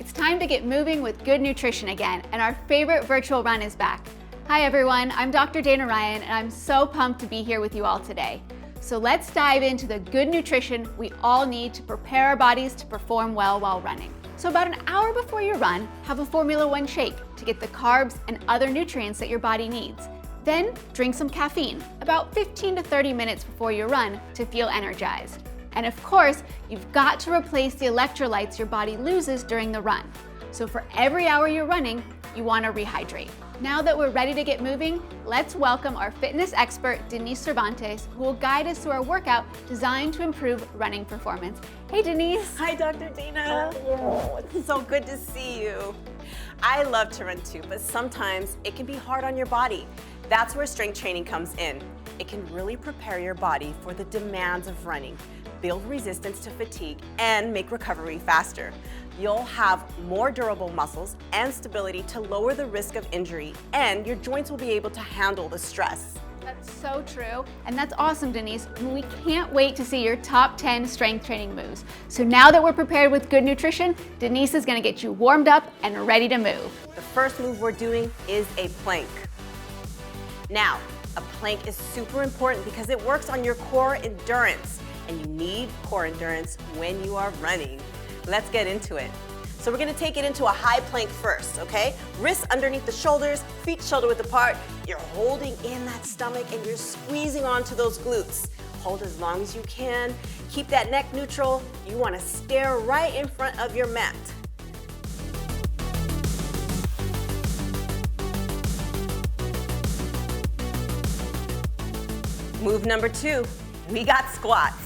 It's time to get moving with good nutrition again, and our favorite virtual run is back. Hi everyone, I'm Dr. Dana Ryan, and I'm so pumped to be here with you all today. So let's dive into the good nutrition we all need to prepare our bodies to perform well while running. So about an hour before your run, have a Formula 1 shake to get the carbs and other nutrients that your body needs. Then drink some caffeine about 15 to 30 minutes before your run to feel energized. And of course, you've got to replace the electrolytes your body loses during the run. So for every hour you're running, you want to rehydrate. Now that we're ready to get moving, let's welcome our fitness expert, Denise Cervantes, who will guide us through our workout designed to improve running performance. Hey Denise. Hi Dr. Dana. Oh, it's so good to see you. I love to run too, but sometimes it can be hard on your body. That's where strength training comes in. It can really prepare your body for the demands of running, build resistance to fatigue, and make recovery faster. You'll have more durable muscles and stability to lower the risk of injury, and your joints will be able to handle the stress. That's so true, and that's awesome, Denise. We can't wait to see your top 10 strength training moves. So now that we're prepared with good nutrition, Denise is gonna get you warmed up and ready to move. The first move we're doing is a plank. Now, a plank is super important because it works on your core endurance, and you need core endurance when you are running. Let's get into it. So we're gonna take it into a high plank first, okay? Wrists underneath the shoulders, feet shoulder width apart. You're holding in that stomach and you're squeezing onto those glutes. Hold as long as you can. Keep that neck neutral. You wanna stare right in front of your mat. Move number 2, we got squats.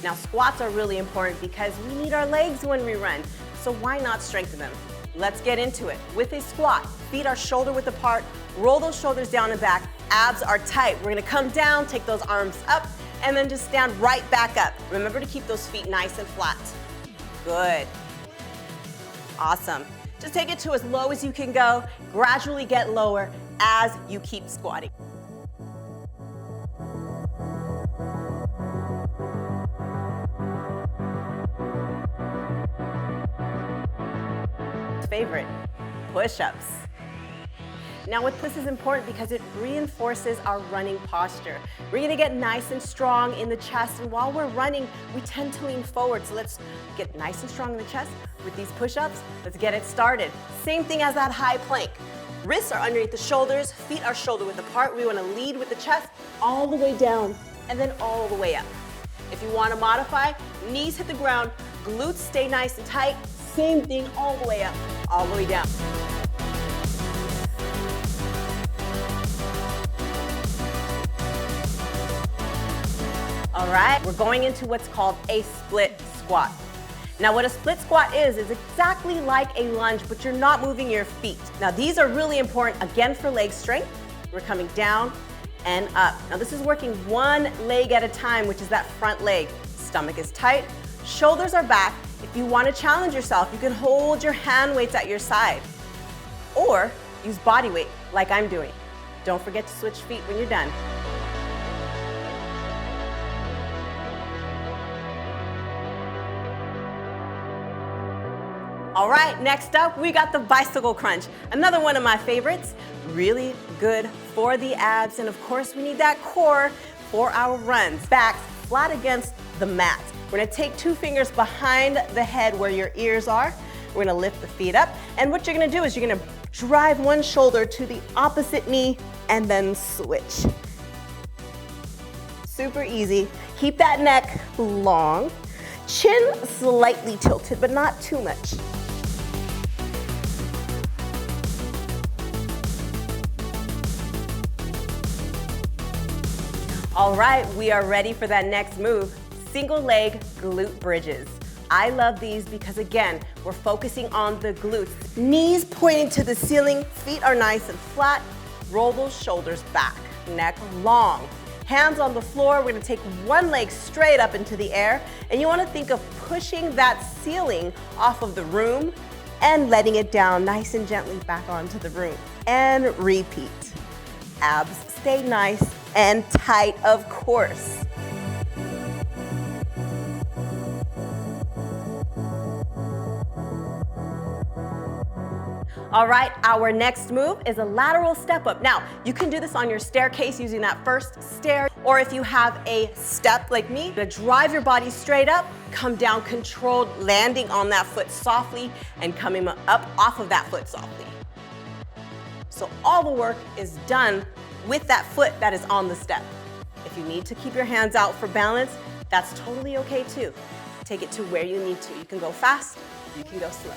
Now squats are really important because we need our legs when we run, so why not strengthen them? Let's get into it. With a squat, feet are shoulder width apart, roll those shoulders down and back, abs are tight. We're gonna come down, take those arms up, and then just stand right back up. Remember to keep those feet nice and flat. Good. Awesome. Just take it to as low as you can go, gradually get lower as you keep squatting. Favorite, push-ups. Now this is important because it reinforces our running posture. We're gonna get nice and strong in the chest, and while we're running, we tend to lean forward. So let's get nice and strong in the chest with these push-ups. Let's get it started. Same thing as that high plank. Wrists are underneath the shoulders, feet are shoulder width apart. We wanna lead with the chest all the way down and then all the way up. If you wanna modify, knees hit the ground, glutes stay nice and tight. Same thing all the way up, all the way down. All right, we're going into what's called a split squat. Now what a split squat is exactly like a lunge, but you're not moving your feet. Now these are really important, again, for leg strength. We're coming down and up. Now this is working one leg at a time, which is that front leg. Stomach is tight, shoulders are back. If you want to challenge yourself, you can hold your hand weights at your side or use body weight like I'm doing. Don't forget to switch feet when you're done. All right, next up, we got the bicycle crunch. Another one of my favorites, really good for the abs. And of course, we need that core for our runs. Backs flat against the mat. We're gonna take 2 fingers behind the head where your ears are. We're gonna lift the feet up. And what you're gonna do is you're gonna drive one shoulder to the opposite knee and then switch. Super easy. Keep that neck long. Chin slightly tilted, but not too much. All right, we are ready for that next move. Single leg glute bridges. I love these because again, we're focusing on the glutes. Knees pointing to the ceiling, feet are nice and flat. Roll those shoulders back, neck long. Hands on the floor, we're gonna take one leg straight up into the air, and you wanna think of pushing that ceiling off of the room and letting it down nice and gently back onto the room. And repeat. Abs stay nice and tight, of course. All right, our next move is a lateral step up. Now, you can do this on your staircase using that first stair, or if you have a step like me, to drive your body straight up, come down controlled, landing on that foot softly, and coming up off of that foot softly. So all the work is done with that foot that is on the step. If you need to keep your hands out for balance, that's totally okay too. Take it to where you need to. You can go fast, you can go slow.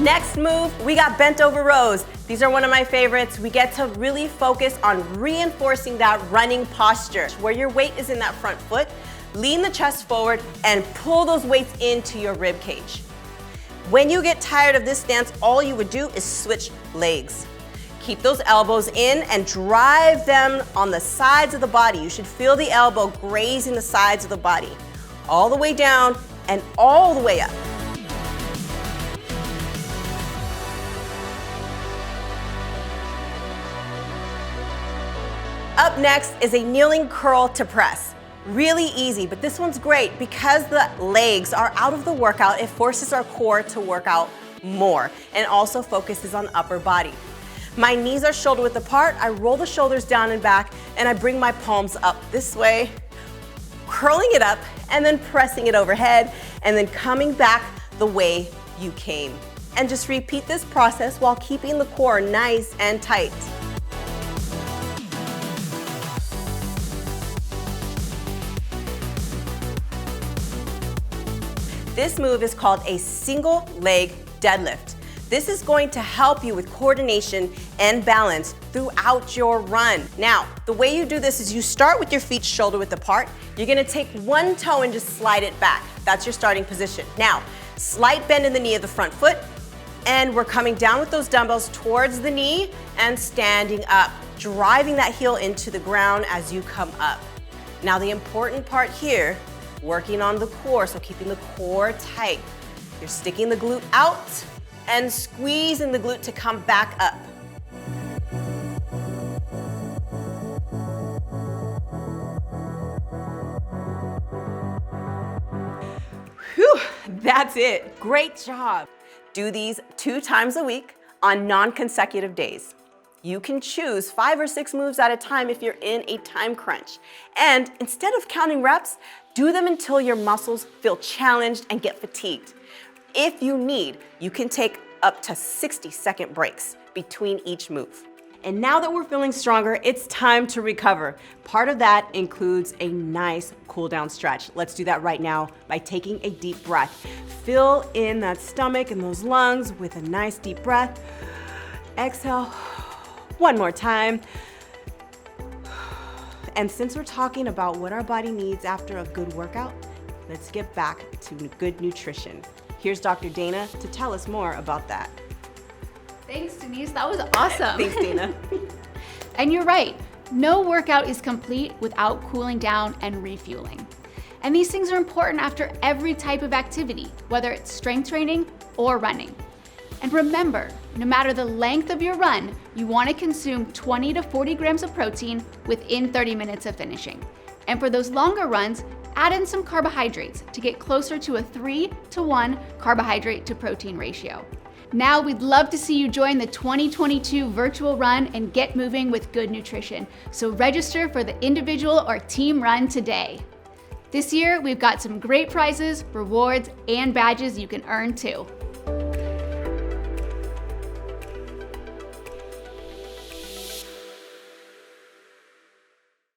Next move, we got bent over rows. These are one of my favorites. We get to really focus on reinforcing that running posture. Where your weight is in that front foot, lean the chest forward and pull those weights into your rib cage. When you get tired of this stance, all you would do is switch legs. Keep those elbows in and drive them on the sides of the body. You should feel the elbow grazing the sides of the body. All the way down and all the way up. Up next is a kneeling curl to press. Really easy, but this one's great because the legs are out of the workout. It forces our core to work out more and also focuses on upper body. My knees are shoulder width apart. I roll the shoulders down and back, and I bring my palms up this way, curling it up, and then pressing it overhead, and then coming back the way you came. And just repeat this process while keeping the core nice and tight. This move is called a single leg deadlift. This is going to help you with coordination and balance throughout your run. Now, the way you do this is you start with your feet shoulder width apart. You're gonna take one toe and just slide it back. That's your starting position. Now, slight bend in the knee of the front foot, and we're coming down with those dumbbells towards the knee and standing up, driving that heel into the ground as you come up. Now, the important part here, working on the core, so keeping the core tight. You're sticking the glute out and squeezing the glute to come back up. Whew, that's it. Great job. Do these 2 times a week on non-consecutive days. You can choose 5 or 6 moves at a time if you're in a time crunch. And instead of counting reps, do them until your muscles feel challenged and get fatigued. If you need, you can take up to 60-second breaks between each move. And now that we're feeling stronger, it's time to recover. Part of that includes a nice cool down stretch. Let's do that right now by taking a deep breath. Fill in that stomach and those lungs with a nice deep breath. Exhale. One more time. And since we're talking about what our body needs after a good workout, let's get back to good nutrition. Here's Dr. Dana to tell us more about that. Thanks, Denise. That was awesome. Thanks, Dana. And you're right. No workout is complete without cooling down and refueling. And these things are important after every type of activity, whether it's strength training or running. And remember, no matter the length of your run, you want to consume 20 to 40 grams of protein within 30 minutes of finishing. And for those longer runs, add in some carbohydrates to get closer to a 3-to-1 carbohydrate to protein ratio. Now we'd love to see you join the 2022 virtual run and get moving with good nutrition. So register for the individual or team run today. This year, we've got some great prizes, rewards, and badges you can earn too.